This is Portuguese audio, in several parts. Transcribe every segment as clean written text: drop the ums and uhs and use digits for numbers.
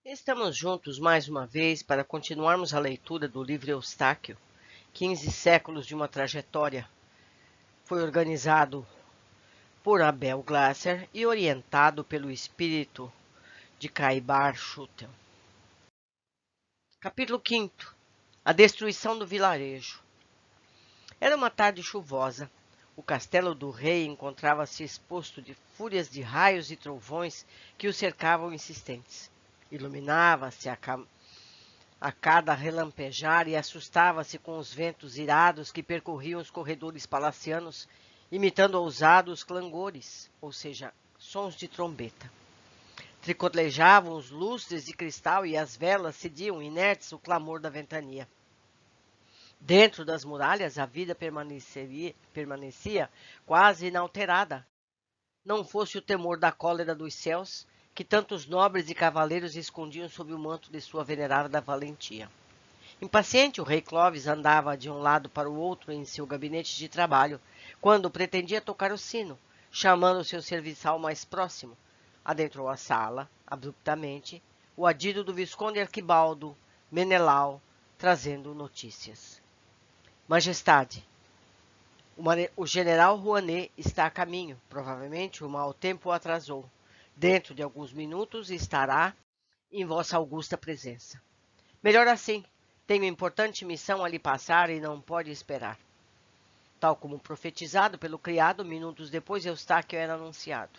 Estamos juntos mais uma vez para continuarmos a leitura do livro Eustáquio, 15 séculos de uma trajetória. Foi organizado por Abel Glasser e orientado pelo espírito de Caibar Schutel. Capítulo 5. A destruição do vilarejo. Era uma tarde chuvosa. O castelo do rei encontrava-se exposto de fúrias de raios e trovões que o cercavam insistentes. Iluminava-se a cada relampejar e assustava-se com os ventos irados que percorriam os corredores palacianos, imitando ousados clangores, ou seja, sons de trombeta. Tricolejavam os lustres de cristal e as velas cediam inertes o clamor da ventania. Dentro das muralhas, a vida permanecia quase inalterada. Não fosse o temor da cólera dos céus, que tantos nobres e cavaleiros escondiam sob o manto de sua venerada valentia. Impaciente, o rei Clovis andava de um lado para o outro em seu gabinete de trabalho, quando pretendia tocar o sino, chamando seu serviçal mais próximo. Adentrou a sala, abruptamente, o adido do visconde Arquibaldo Menelau, trazendo notícias. Majestade, o general Rouanet está a caminho. Provavelmente o mau tempo o atrasou. Dentro de alguns minutos estará em vossa augusta presença. Melhor assim. Tenho importante missão a lhe passar e não pode esperar. Tal como profetizado pelo criado, minutos depois Eustáquio era anunciado.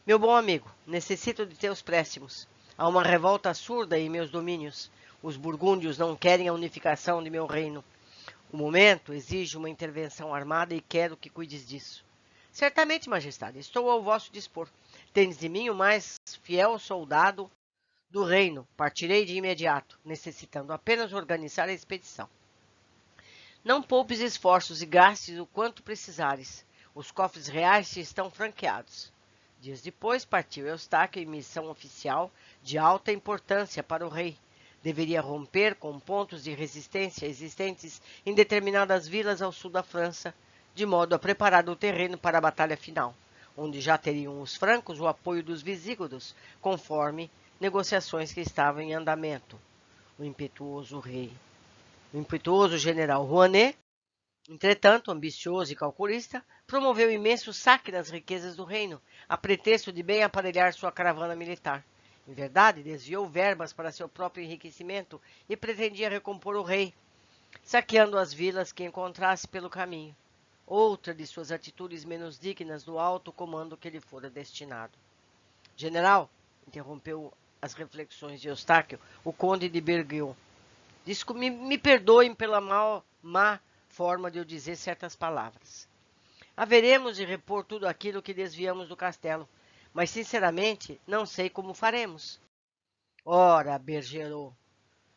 Meu bom amigo, necessito de teus préstimos. Há uma revolta surda em meus domínios. Os burgúndios não querem a unificação de meu reino. O momento exige uma intervenção armada e quero que cuides disso. Certamente, majestade, estou ao vosso dispor. Tendes de mim o mais fiel soldado do reino. Partirei de imediato, necessitando apenas organizar a expedição. Não poupes esforços e gastes o quanto precisares. Os cofres reais te estão franqueados. Dias depois, partiu Eustáquio em missão oficial de alta importância para o rei. Deveria romper com pontos de resistência existentes em determinadas vilas ao sul da França, de modo a preparar o terreno para a batalha final, onde já teriam os francos o apoio dos visígodos, conforme negociações que estavam em andamento. O impetuoso general Rouanet, entretanto, ambicioso e calculista, promoveu imenso saque das riquezas do reino, a pretexto de bem aparelhar sua caravana militar. Em verdade, desviou verbas para seu próprio enriquecimento e pretendia recompor o rei, saqueando as vilas que encontrasse pelo caminho. Outra de suas atitudes menos dignas do alto comando que lhe fora destinado. General, interrompeu as reflexões de Eustáquio, o conde de Berguion. Me perdoem pela má forma de eu dizer certas palavras. Haveremos de repor tudo aquilo que desviamos do castelo, mas, sinceramente, não sei como faremos. Ora, Bergerot,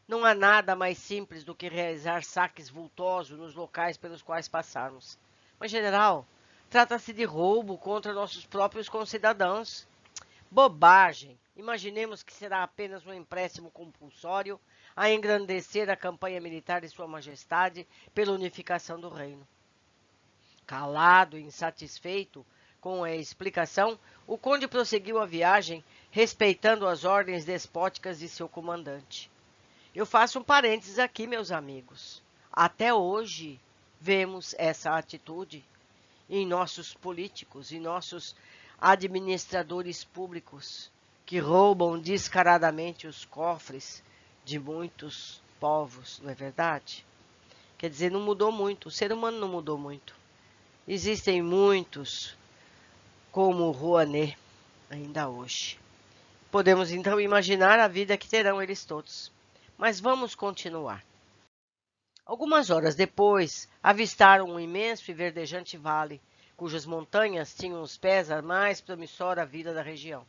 não há nada mais simples do que realizar saques vultosos nos locais pelos quais passarmos. Mas, general, trata-se de roubo contra nossos próprios concidadãos. Bobagem! Imaginemos que será apenas um empréstimo compulsório a engrandecer a campanha militar de Sua Majestade pela unificação do reino. Calado e insatisfeito com a explicação, o conde prosseguiu a viagem, respeitando as ordens despóticas de seu comandante. Eu faço um parênteses aqui, meus amigos. Até hoje, vemos essa atitude em nossos políticos, em nossos administradores públicos, que roubam descaradamente os cofres de muitos povos, não é verdade? Quer dizer, não mudou muito, o ser humano não mudou muito. Existem muitos como o Rouanet ainda hoje. Podemos então imaginar a vida que terão eles todos. Mas vamos continuar. Algumas horas depois, avistaram um imenso e verdejante vale, cujas montanhas tinham os pés a mais promissora vila da região.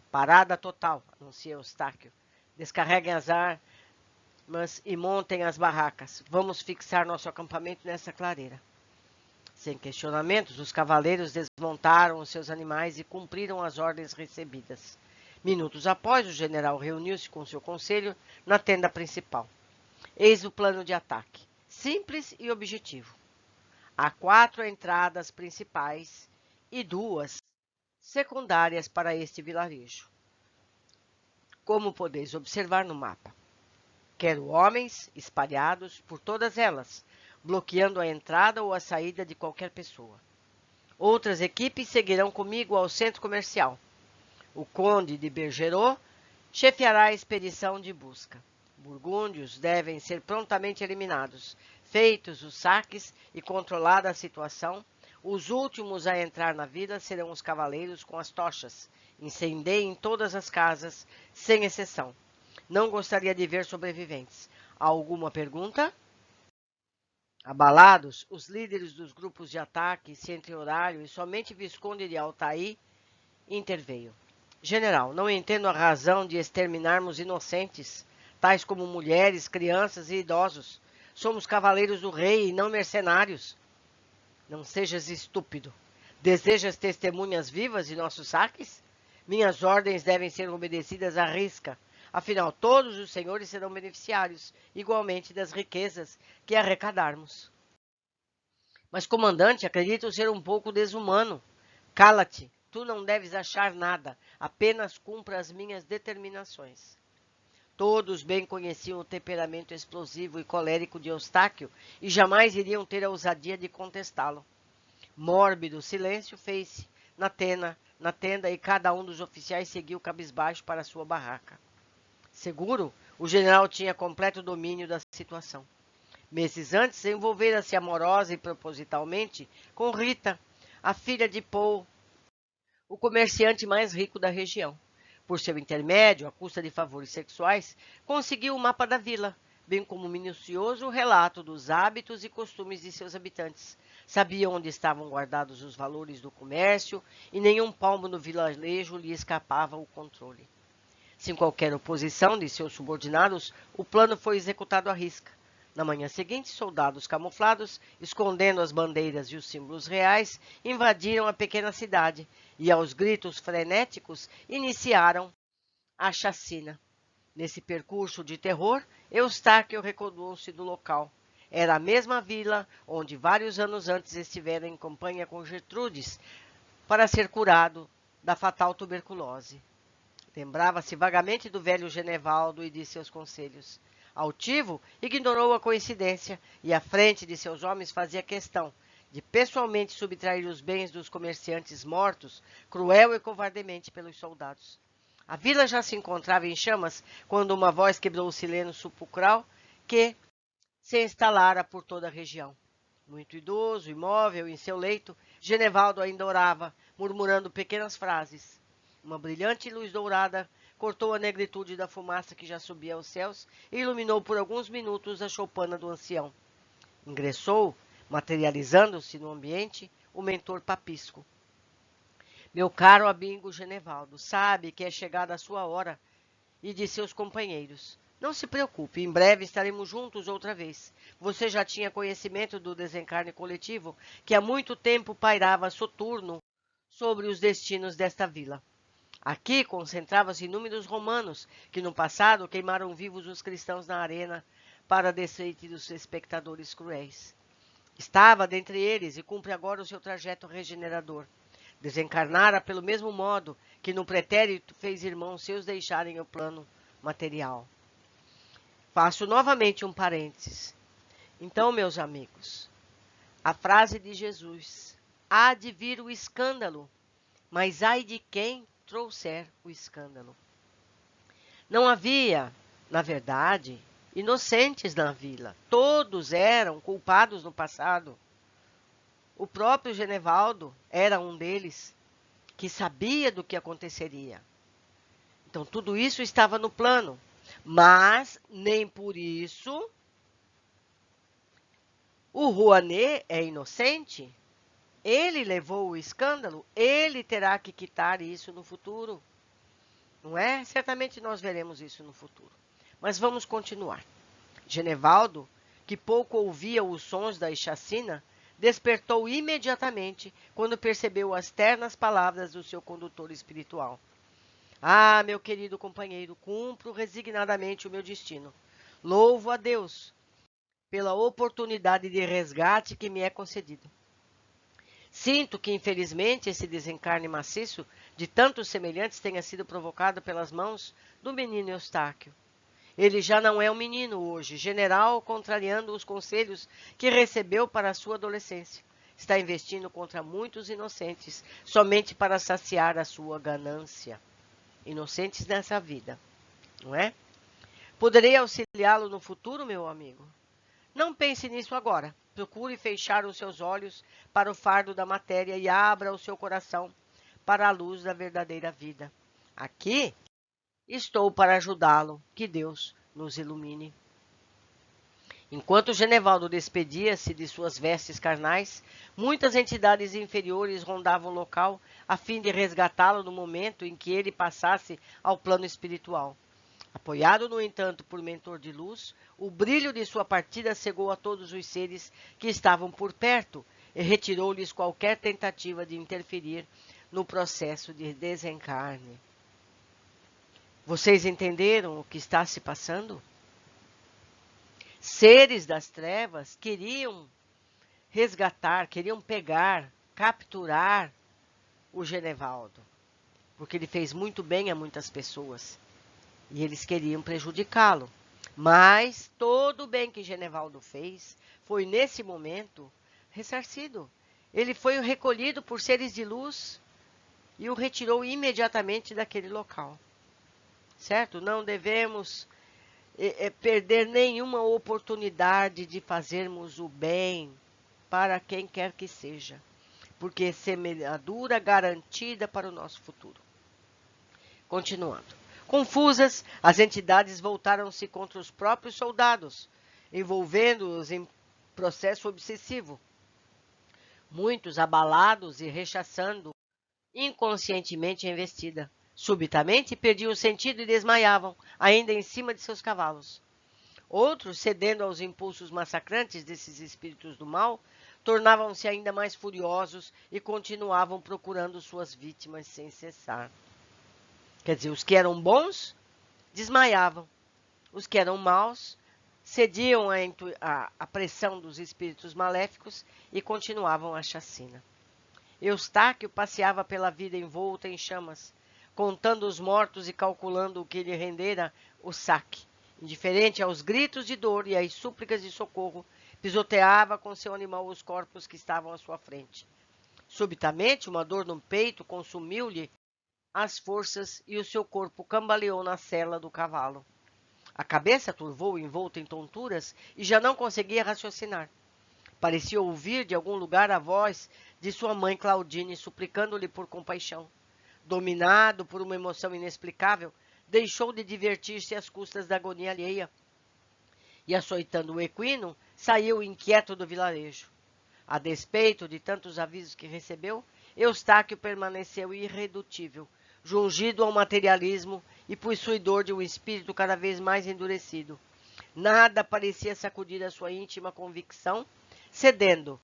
Parada total, anuncia Eustáquio. Descarreguem as armas e montem as barracas. Vamos fixar nosso acampamento nessa clareira. Sem questionamentos, os cavaleiros desmontaram os seus animais e cumpriram as ordens recebidas. Minutos após, o general reuniu-se com seu conselho na tenda principal. Eis o plano de ataque, simples e objetivo. Há 4 entradas principais e 2 secundárias para este vilarejo. como podeis observar no mapa. Quero homens espalhados por todas elas, bloqueando a entrada ou a saída de qualquer pessoa. Outras equipes seguirão comigo ao centro comercial. O conde de Bergerot chefiará a expedição de busca. Burgúndios devem ser prontamente eliminados. Feitos os saques e controlada a situação, os últimos a entrar na vila serão os cavaleiros com as tochas. Incendiem todas as casas, sem exceção. Não gostaria de ver sobreviventes. Alguma pergunta? Abalados, os líderes dos grupos de ataque se entreolharam e somente Visconde de Altair interveio. General, não entendo a razão de exterminarmos inocentes, tais como mulheres, crianças e idosos. Somos cavaleiros do rei e não mercenários. Não sejas estúpido. Desejas testemunhas vivas de nossos saques? Minhas ordens devem ser obedecidas à risca. Afinal, todos os senhores serão beneficiários, igualmente, das riquezas que arrecadarmos. Mas, comandante, acredito ser um pouco desumano. Cala-te. Tu não deves achar nada, apenas cumpra as minhas determinações. Todos bem conheciam o temperamento explosivo e colérico de Eustáquio e jamais iriam ter a ousadia de contestá-lo. Mórbido silêncio fez-se na tenda e cada um dos oficiais seguiu cabisbaixo para sua barraca. Seguro, o general tinha completo domínio da situação. Meses antes, envolvera-se amorosa e propositalmente com Rita, a filha de Paul, o comerciante mais rico da região. Por seu intermédio, à custa de favores sexuais, conseguiu o mapa da vila, bem como minucioso relato dos hábitos e costumes de seus habitantes. Sabia onde estavam guardados os valores do comércio e nenhum palmo no vilarejo lhe escapava o controle. Sem qualquer oposição de seus subordinados, o plano foi executado à risca. Na manhã seguinte, soldados camuflados, escondendo as bandeiras e os símbolos reais, invadiram a pequena cidade e, aos gritos frenéticos, iniciaram a chacina. Nesse percurso de terror, Eustáquio recordou-se do local. Era a mesma vila onde vários anos antes estivera em campanha com Gertrudes para ser curado da fatal tuberculose. Lembrava-se vagamente do velho Genevaldo e de seus conselhos. Altivo ignorou a coincidência e, à frente de seus homens, fazia questão de pessoalmente subtrair os bens dos comerciantes mortos, cruel e covardemente pelos soldados. A vila já se encontrava em chamas quando uma voz quebrou o silêncio sepulcral que se instalara por toda a região. Muito idoso, imóvel em seu leito, Genevaldo ainda orava, murmurando pequenas frases. Uma brilhante luz dourada cortou a negritude da fumaça que já subia aos céus e iluminou por alguns minutos a choupana do ancião. Ingressou, materializando-se no ambiente, o mentor papisco. Meu caro amigo Genevaldo, sabe que é chegada a sua hora, e de seus companheiros. Não se preocupe, em breve estaremos juntos outra vez. Você já tinha conhecimento do desencarne coletivo que há muito tempo pairava soturno sobre os destinos desta vila. Aqui concentravam-se inúmeros romanos que no passado queimaram vivos os cristãos na arena para deleite dos espectadores cruéis. Estava dentre eles e cumpre agora o seu trajeto regenerador. Desencarnara pelo mesmo modo que no pretérito fez irmãos seus deixarem o plano material. Faço novamente um parênteses. Então, meus amigos, a frase de Jesus: há de vir o escândalo, mas ai de quem trouxer o escândalo. Não havia, na verdade, inocentes na vila. Todos eram culpados no passado. O próprio Genevaldo era um deles, que sabia do que aconteceria. Então, tudo isso estava no plano. Mas, nem por isso, o Rouanet é inocente. Ele levou o escândalo, ele terá que quitar isso no futuro. Não é? Certamente nós veremos isso no futuro. Mas vamos continuar. Genevaldo, que pouco ouvia os sons da chacina, despertou imediatamente quando percebeu as ternas palavras do seu condutor espiritual. Ah, meu querido companheiro, cumpro resignadamente o meu destino. Louvo a Deus pela oportunidade de resgate que me é concedido. Sinto que, infelizmente, esse desencarne maciço de tantos semelhantes tenha sido provocado pelas mãos do menino Eustáquio. Ele já não é um menino hoje, general contrariando os conselhos que recebeu para a sua adolescência. Está investindo contra muitos inocentes, somente para saciar a sua ganância. Inocentes nessa vida, não é? Poderei auxiliá-lo no futuro, meu amigo? Não pense nisso agora. Procure fechar os seus olhos para o fardo da matéria e abra o seu coração para a luz da verdadeira vida. Aqui estou para ajudá-lo. Que Deus nos ilumine. Enquanto Genevaldo despedia-se de suas vestes carnais, muitas entidades inferiores rondavam o local a fim de resgatá-lo no momento em que ele passasse ao plano espiritual. Apoiado, no entanto, por mentor de luz, o brilho de sua partida cegou a todos os seres que estavam por perto e retirou-lhes qualquer tentativa de interferir no processo de desencarne. Vocês entenderam o que está se passando? Seres das trevas queriam resgatar, queriam pegar, capturar o Genevaldo, porque ele fez muito bem a muitas pessoas. E eles queriam prejudicá-lo. Mas todo o bem que Genevaldo fez foi, nesse momento, ressarcido. Ele foi recolhido por seres de luz e o retirou imediatamente daquele local. Certo? Não devemos perder nenhuma oportunidade de fazermos o bem para quem quer que seja, porque é semeadura garantida para o nosso futuro. Continuando. Confusas, as entidades voltaram-se contra os próprios soldados, envolvendo-os em processo obsessivo. Muitos abalados e rechaçando inconscientemente a investida. Subitamente perdiam o sentido e desmaiavam, ainda em cima de seus cavalos. Outros, cedendo aos impulsos massacrantes desses espíritos do mal, tornavam-se ainda mais furiosos e continuavam procurando suas vítimas sem cessar. Quer dizer, os que eram bons desmaiavam. Os que eram maus cediam à pressão dos espíritos maléficos e continuavam a chacina. Eustáquio passeava pela vida envolta em chamas, contando os mortos e calculando o que lhe rendera o saque. Indiferente aos gritos de dor e às súplicas de socorro, pisoteava com seu animal os corpos que estavam à sua frente. Subitamente, uma dor no peito consumiu-lhe as forças e o seu corpo cambaleou na sela do cavalo. A cabeça turvou envolta em tonturas e já não conseguia raciocinar. Parecia ouvir de algum lugar a voz de sua mãe Claudine suplicando-lhe por compaixão. Dominado por uma emoção inexplicável, deixou de divertir-se às custas da agonia alheia e, açoitando o equino, saiu inquieto do vilarejo. A despeito de tantos avisos que recebeu, Eustáquio permaneceu irredutível, jungido ao materialismo e possuidor de um espírito cada vez mais endurecido. Nada parecia sacudir a sua íntima convicção, cedendo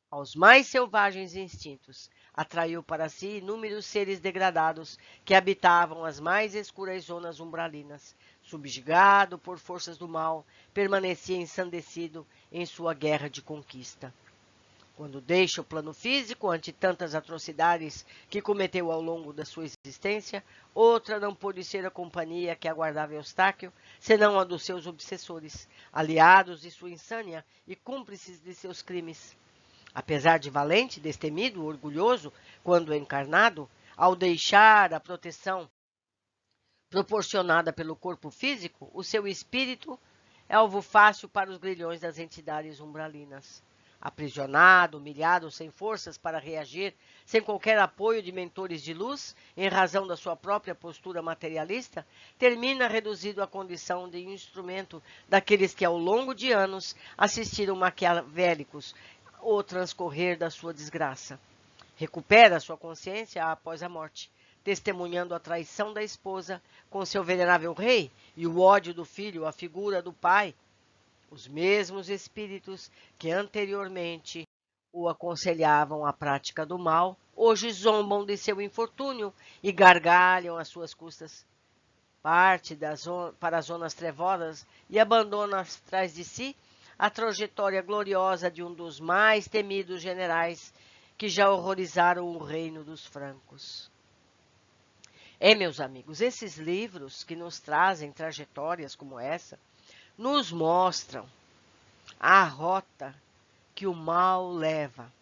aos mais selvagens instintos. Atraiu para si inúmeros seres degradados que habitavam as mais escuras zonas umbralinas. Subjugado por forças do mal, permanecia ensandecido em sua guerra de conquista. Quando deixa o plano físico, ante tantas atrocidades que cometeu ao longo da sua existência, outra não pôde ser a companhia que aguardava Eustáquio, senão a dos seus obsessores, aliados de sua insânia e cúmplices de seus crimes. Apesar de valente, destemido, orgulhoso, quando encarnado, ao deixar a proteção proporcionada pelo corpo físico, o seu espírito é alvo fácil para os grilhões das entidades umbralinas. Aprisionado, humilhado, sem forças para reagir, sem qualquer apoio de mentores de luz, em razão da sua própria postura materialista, termina reduzido à condição de instrumento daqueles que ao longo de anos assistiram maquiavélicos o transcorrer da sua desgraça. Recupera sua consciência após a morte, testemunhando a traição da esposa com seu venerável rei e o ódio do filho à figura do pai. Os mesmos espíritos que anteriormente o aconselhavam à prática do mal, hoje zombam de seu infortúnio e gargalham às suas custas. Parte para as zonas trevosas e abandona atrás de si a trajetória gloriosa de um dos mais temidos generais que já horrorizaram o reino dos francos. Meus amigos, esses livros que nos trazem trajetórias como essa, nos mostram a rota que o mal leva.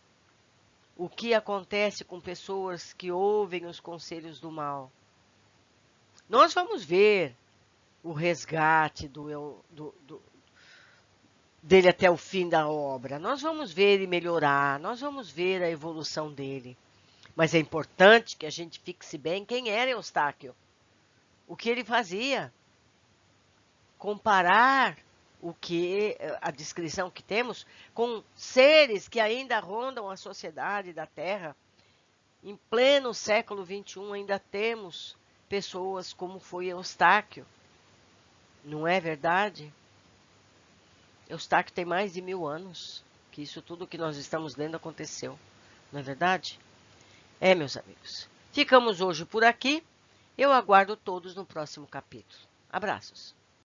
O que acontece com pessoas que ouvem os conselhos do mal. Nós vamos ver o resgate dele até o fim da obra. Nós vamos ver ele melhorar, nós vamos ver a evolução dele. Mas é importante que a gente fixe bem quem era Eustáquio, o que ele fazia. Comparar a descrição que temos com seres que ainda rondam a sociedade da Terra. Em pleno século XXI ainda temos pessoas como foi Eustáquio. Não é verdade? Eustáquio tem mais de 1000 anos que isso tudo que nós estamos lendo aconteceu. Não é verdade? Meus amigos. Ficamos hoje por aqui. Eu aguardo todos no próximo capítulo. Abraços.